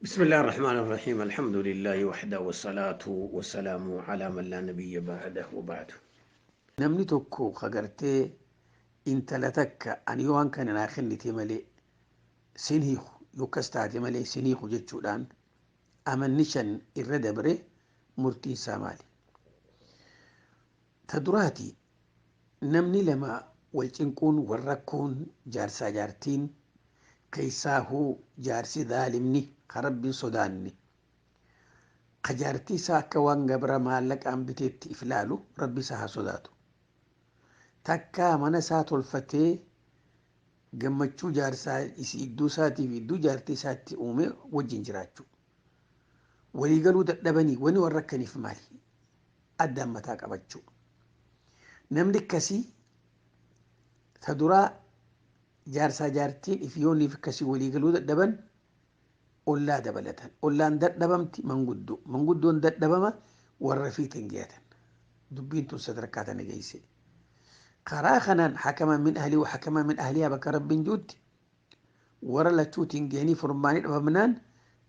بسم الله الرحمن الرحيم الحمد لله وحده والصلاة والسلام على من لا نبي بعده وبعد namni tokko kagartee intala takka ani yoo hankan naa kennite malee sin hiiku yookas taate malee sin hiiku jechuudhaan amanni shan irra dabre murtiin isaa maali? Ta duraati namni lama wal cinquun wal rakkoon jaarsaa jaartiin keessaahuu jaarsi dhaalimni ka rabbiin sodaanne ka jaartii isaa akka waan gabra maallaqaan biteetti if ilaalu rabbi isaa haa sodaatu. Takka mana isaa tolfatee gammachuu jaarsaa isii iddoo isaatii fi iddoo jaartii isaatti uume wajjin jiraachuu. Waliigaluu dadhabanii wani warra akkaniif maali? Addaan mataa qabachuu. Namni akkasii ta duraa jaarsaa jaartiin ifiyoonniif akkasii waliigaluu dadhaban ollaa dabalatan. Ollaan dadhabamti manguddoo. Manguddoon dadhabama warra fiitiin geeyatan. Dubbiin tun sadarkaa tana geeyse. karaa kanaan hakaman min ahlii wa hakaman min ahliyaa bakka rabbiin juutti warra lachuutiin geenii furmaanii dhabamnaan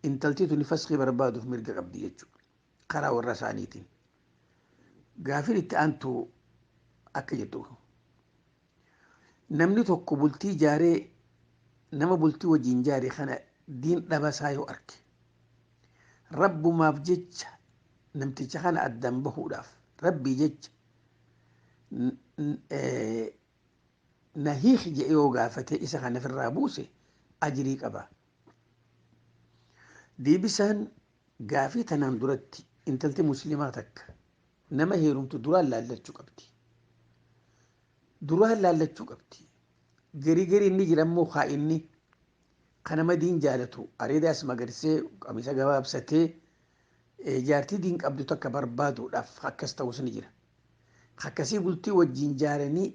intaltii tuni faskii barbaaduuf mirga qabdi jechuudha. Karaa warra isaaniitiin. Gaafin itti aantu akka jettu namni tokko bultii jaaree nama bultii wajjin jaaree kana diin dhabasaa yoo arge rabbumaaf jecha namticha kana addaan bahuudhaaf rabbii jecha na hiiki jedhee yoo gaafate isa kana ofirraa buuse ajirii qaba. Deebisaan gaafii tanaan duratti intalti musliimaa takka nama heerumtu duraan laallachuu qabdi. Duraan laallachuu qabdi. Garii inni jirammoo haa inni kana madiin jaalatu areedaas magarsee qamisa gabaabsatee jaartii diin qabdu takka barbaaduudhaaf akkas ta'us ni jira. Akkasii bultii wajjin jaaranii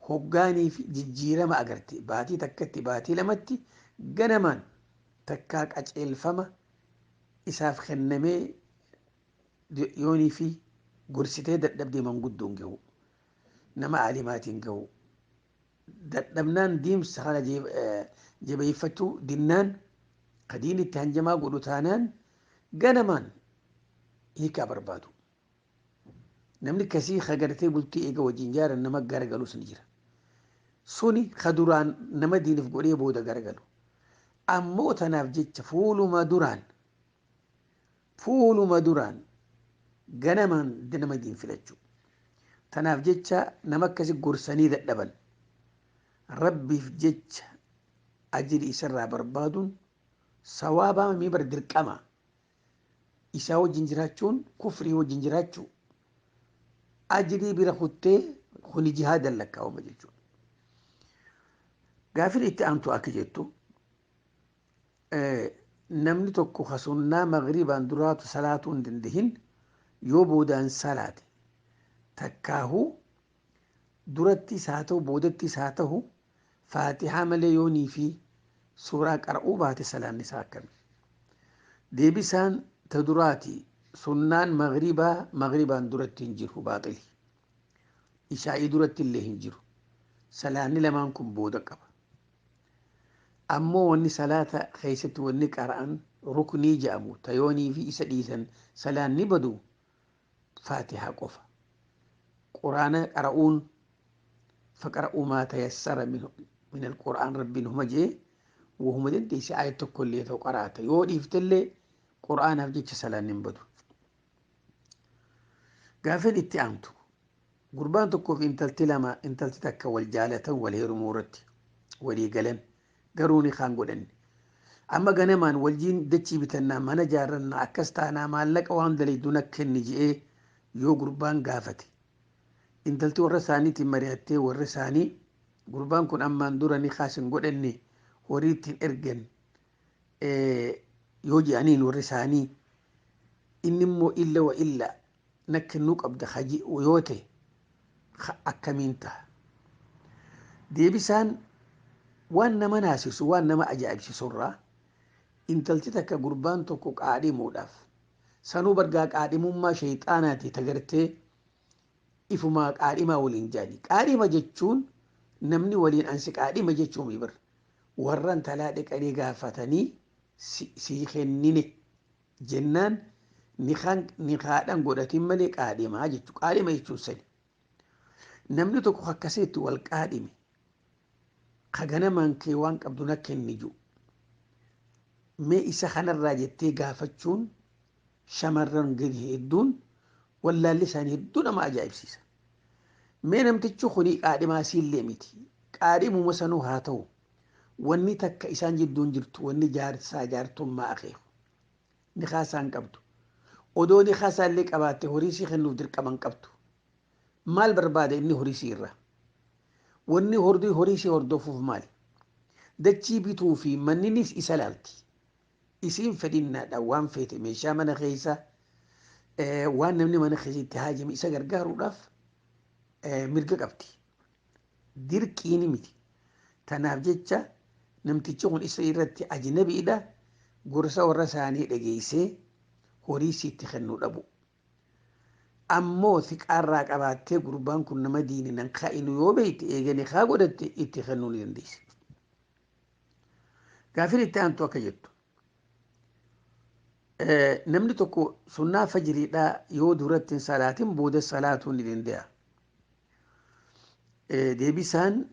hoggaanii fi jijjiirama agarte baatii takkatti baatii lamatti ganamaan takkaa qaceelfama isaaf kennamee yoonii fi gorsitee dadhabdee manguddoon gahu nama aalimaatiin gahu dadhabnaan diimsa kana jabeeffachuu dinnaan kadiin itti hanjamaa godhu taanaan ganamaan hiikaa barbaadu. Namni kasii kagartee bultii eega wajjin jaaran nama garagalus ni jira. Suni kaduraan nama diiniif godhee booda garagalu. Ammoo tanaaf jecha fuuluma duraan ganamaan nama diin filachuu. Tanaaf jecha nama akkasii gorsanii dadhaban rabbiif jecha ajiri isarraa barbaaduun sawaabaa miibar dirqama isaa wajjin jiraachuun kufrii wajjin jiraachuu. Ajirii bira kuttee kuni jihaadan lakkaa'uma jechuudha. Gaafin itti aantu akka jettu namni tokko kasunnaa magriibaan duraatu salaatuu hin dandahin yoo boodaan salaate takkaahuu durattis haa ta'u boodattis haa ta'u faatihaa malee yoonii fi suuraa qara'uu baate salaanni isaa akkami. Deebisaan ta duraati sunnaan magriibaan duratti hin jiru baaxili. Ishaa'ii duratti illee hin jiru. Salaanni lamaan kun booda qaba. Ammoo wanni salaata keessatti wanni qara'an ruknii jedhamu tayoonii fi isa dhiisan salaanni badu faatihaa qofa. Quraana qara'uun faqara'uu maa tayassara min alqur'aan rabbiin huma jee wahuma dandeesse ayat tokko illee ta'u qaraata. Yoo dhiiftellee qur'aanaaf jecha salaanni hin badu. Gaafin itti aantu gurbaan tokkoof intalti lama intalti takka wal jaalatan wal heerumuu irratti walii galan garuu ni kaan godhanne. Amma ganamaan waljiin dachii bitannaa mana jaarrannaa akkas taanaa maallaqa waan dalayduu na kenni je'ee yoo gurbaan gaafate intalti warra isaaniitiin mari'attee warra isaanii gurbaan kun ammaan dura ni kaasin godhanne horii ittiin ergan yoo je'aniin warri isaanii inni immoo illa wa illa na kennuu qabda yoo ta'e akkamiin ta'a. Deebisaan waan nama naasisu waan nama ajaa'ibsiisurraa intalti takka gurbaan tokko qaadhimuudhaaf sanuu bargaa qaadhimummaa shayxaanaati tagartee ifumaa qaadhimaa waliin jaali. Qaadhima jechuun namni waliin ansi qaadhima jechuun bir warran talaa dhiqanii gaafatanii sii kennine jennaan nikaadhaan godhatin malee qaadhimaa jechuudha. Qaadhima jechuun sani. Namni tokko akkasitti wal qaadhime ka ganamaan kee waan qabdu na kenni jiru. Mee isa kanarraa jettee gaafachuun shamarran gadi hedduun wallaalli isaanii hedduu nama ajaa'ibsiisa. Mee namtichi kuni qaadhimaa siillee miti. Qaadhimuma sanuu haa ta'u wanni takka isaan jidduun jirtu wanni jaarsaa jaartummaa akeeku. Ni kaasaan qabdu. Odoo ni kaasaallee qabaatte horii sii kennuuf dirqaman qabdu. Maal barbaada inni horii sii irraa? Wanni horii sii hordofuuf maali? Dachii bituu fi manninis isa laalti. Isiin fedhinnaadhaan waan feete meeshaa mana keessaa waan namni mana keessatti haajame isa gargaaruudhaaf mirga qabdi. Dirqiin miti. Tanaaf jecha namtichi kun isa irratti ajnabiidha. Gorsa warra isaanii dhageessee horii sitti kennuu dhabu. Ammoo xiqqaarraa qabaattee gurbaan kun nama diini nan kaa'inu yoo beekte eeganii haa godhatte itti kennuu ni dandeessi. Gaaffiin itti aantu akka jettu. Namni tokko sunnaa fajiriidhaa yoo duratti hin salaatin booda salaatuu ni danda'a. Deebisaan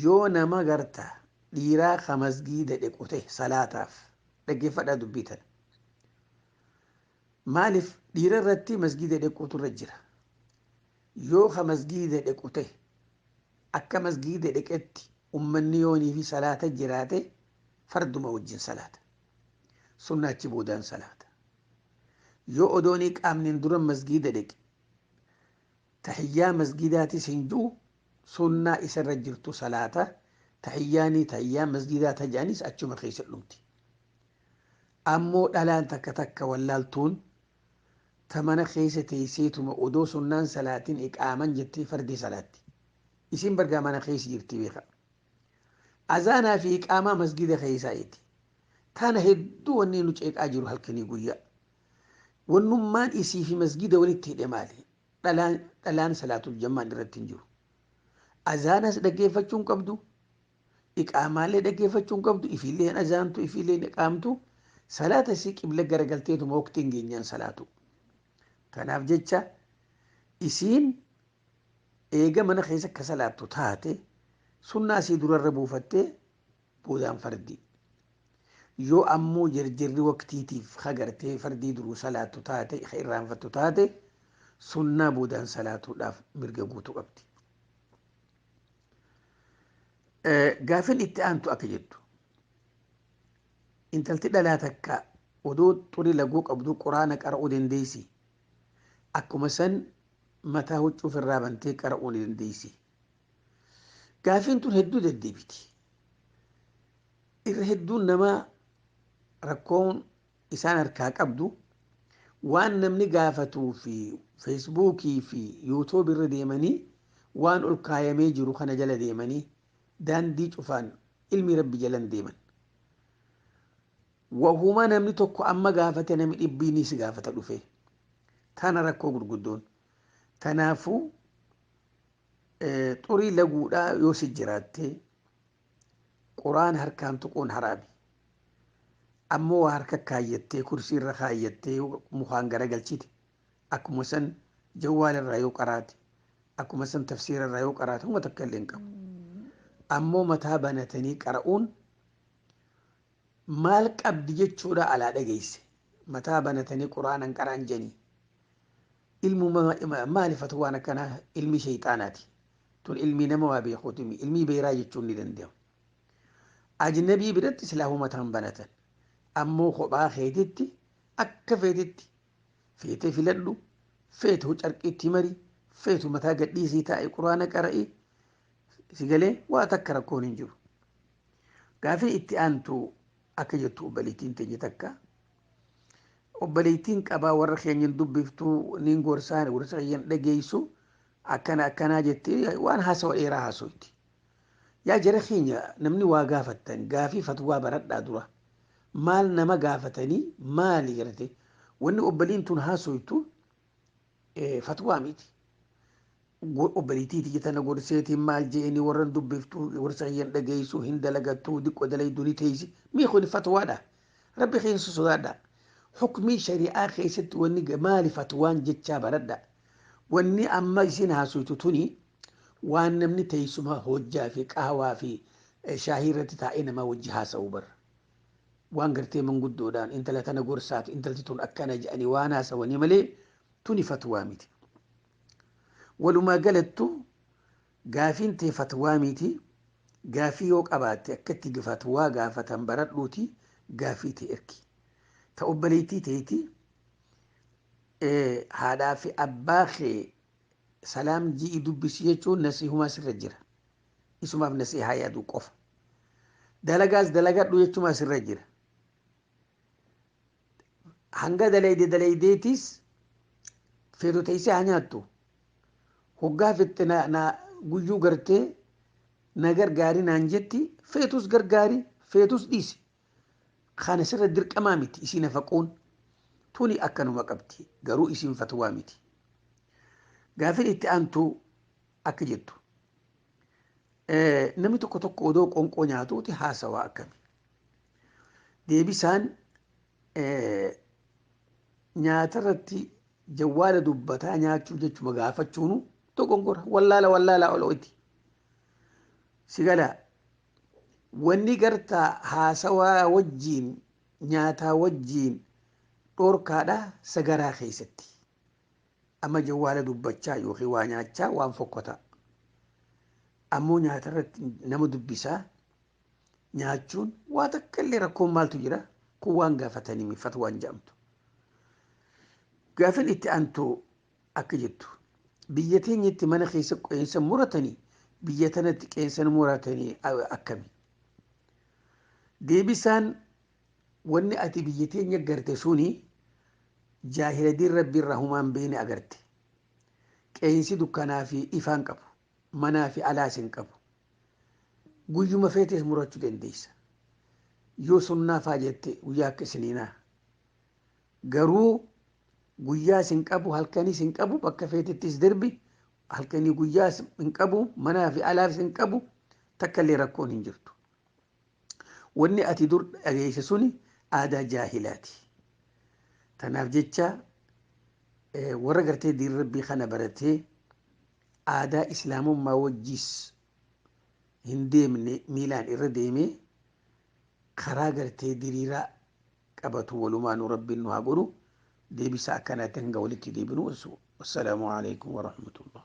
yoo nama garta dhiiraa ka masgiida dhequte salaataaf dhaggeeffadhaa dubbii tana. Maaliif dhiira irratti masgiida dhequutu irra jira. Yoo ka masgiida dhequte akka masgiida dheqetti ummanni yoonii fi salaata jiraate farduma wajjin salaata. Sunnaachi boodaan salaata. Yoo odoonii qaamniin dura masgiida dheqe tahiyyaa masgiidaatis hin jiru sunnaa isarra jirtu salaata. Tahiyyaa masgiidaa tajaanis achuma keessa dhumti. Ammoo dhalaan takka wallaaltuun ta mana keessa teesseetuma odoo sunnaan salaatiin iqaaman jettee fardii salaatti. Isin bargaa mana keessa jirti beeka. Azaanaa fi iqaamaa masgiida keessaa eeti. Tana hedduu wanni nu ceeqaa jiru halkanii guyyaa. Wannummaan isii fi masgiida walitti hidhe maali? Dhalaan salaatuuf jammaan irratti hin jiru. Azaanas dhaggeeffachuun qabdu. Iqaamaallee dhaggeeffachuun qabdu. Ifiillee hin azaantu, ifiillee hin iqaamtu. Salaata isii qibla garagalteetuma waqtiin geenyaan salaatu. Kanaaf jecha isiin eega mana keessa akka salaattu taate sunnaa isii durarra buufattee boodaan fardii. Yoo ammoo jarjarri waqtiitiif hagartee fardii duruu salaattu taate irraanfattu taate sunnaa boodaan salaatuudhaaf mirga guutuu qabdi. Gaaffiin itti aantu akka jettu. Intalti dhalaa takka odoo xurii laguu qabdu quraana qara'uu dandeessi. Akkuma san mataa huccuuf irraa bantee qara'uu ni dandeessi. Gaaffiin tun hedduu deddeebiti. Irra hedduun namaa rakkoon isaan harkaa qabdu waan namni gaafatuu fi feesbuukii fi yuutuub irra deemanii waan ol kaayamee jiru kana jala deemanii daandii cufaan ilmi rabbi jalan deeman. Wahuma namni tokko amma gaafate namni dhibbiinis gaafata dhufe. Tana rakkoo gurguddoon. Kanaafuu xurii laguudhaa yoo si jiraatte quraan harkaan tuquun haraami. Ammoo waa harka kaayyattee kursii irra kaayyattee mukaan garagalchite akkuma san jawwaal irraa yoo qaraate akkuma san tafsiira irraa yoo qaraate huma takka illee hin qabu. Ammoo mataa banatanii qara'uun maal qabdi jechuudha alaa dhageesse. Mataa banatanii quraanan qaraan janii. Ilmuma maalifatu waan akkanaa ilmi shayxaanaati. Tun ilmi nama waa beekuutimi ilmi beeraa jechuun ni danda'ama. Ajnabii biratti silaahu mataan banatan. Ammoo kophaa keetitti akka feetitti feetee filadhu feetu carqiitti mari feetu mataa gadhiisii taa'e quraana qara'ii si galee waa takka rakkoon hin jiru. Gaafii itti aantu akka jettu obboleettiin teenya takka obboleettiin qabaa warra keenyan dubbiftuu niin gorsaan gorsa keenyan dhageessu akkanaa jettee waan haasawa dheeraa haasoyti. Yaa jara keenya namni waa gaafattan gaafii fatwaa baradhaa dura. Maal nama gaafatanii maali garate wanni obboleen tun haasoytu fatwaa miti. obboleettii tana gorseetiin maal jeeni warran dubbiftuu gorsa hiyyan dhageessuu hin dalagattuu diqqoo dalayduu ni teessi mii kun fatwaadha rabbi keessa sodaadha hukmii shari'aa keessatti wanni maali fatwaan jechaa baradha wanni amma isin haasuytu tuni waan namni teessuma hojjaa fi qaawaa fi shaahii irratti taa'ee nama wajji haasa'uu barra waan gartee manguddoodhaan intala tana gorsaatu intalti tun akkana jedhanii waan haasawanii malee tuni fatwaa miti walumaa galattu gaafiin tee fatwaa miti gaafii yoo qabaatte akkatti fatwaa gaafatan baradhuuti gaafii tee erki ta obboleettii teeti haadhaa fi abbaa kee salaam ji'i dubbisi jechuun nasiihumaa sirra jira isumaaf nasiihaa yaaduu qofa dalagaas dalagadhu jechumaa sirra jira hanga dalaydeetis feetu teessee haa nyaattu hoggaa fitte na guyyuu gartee na gargaari naan jetti feetus gargaari feetus dhiisi kana sirra dirqamaa miti isii nafaquun tuni akkanuma qabdi garuu isiin fatwaa miti gaafin itti aantu akka jettu namni tokko tokko odoo qonqoo nyaatuuti haasawaa akkami deebisaan nyaatarratti jawwaala dubbataa nyaachuu jechuma gaafachuunu dogongora wallaala olooti sigala wanni gartaa haasawaa wajjiin nyaataa wajjiin dhorkaadha sagaraa keessatti amma jawwaala dubbachaa yookiin waa nyaachaa waan fokkota ammoo nyaatarratti nama dubbisaa nyaachuun waa takka illee rakkoon maaltu jira kun waan gaafatanii mifatu waan jedhamtu gaafin itti aantu akka jettu biyya teenyatti mana keessa qeensa muratanii biyya tanatti qeensa muratanii akkami deebisaan wanni ati biyya teenya garte suni jaahiladiin rabbiirraa humaan beene agarte qeensi dukkanaa fi ifaan qabu manaa fi alaas hin qabu guyyuma feetes murachuu dandeessa yoo sunnaafaa jette guyyaa akka isiniinaa garuu guyyaa sin qabu halkanis hin qabu bakka feetettis darbi halkanii guyyaa hin qabu manaa fi alaas hin qabu takka illee rakkoon hin jirtu wanni ati dur dhageesse suni aadaa jaahilaati tanaaf jecha warra gartee diin rabbii kana baratee aadaa islaamummaa wajjiis hin deemne miilaan irra deemee karaa gartee diriiraa qabatu walumaanuu rabbiin nu haa godhu deebisa akkanaatiin hanga walitti deebinu wassalaamu alaikum warahmatullah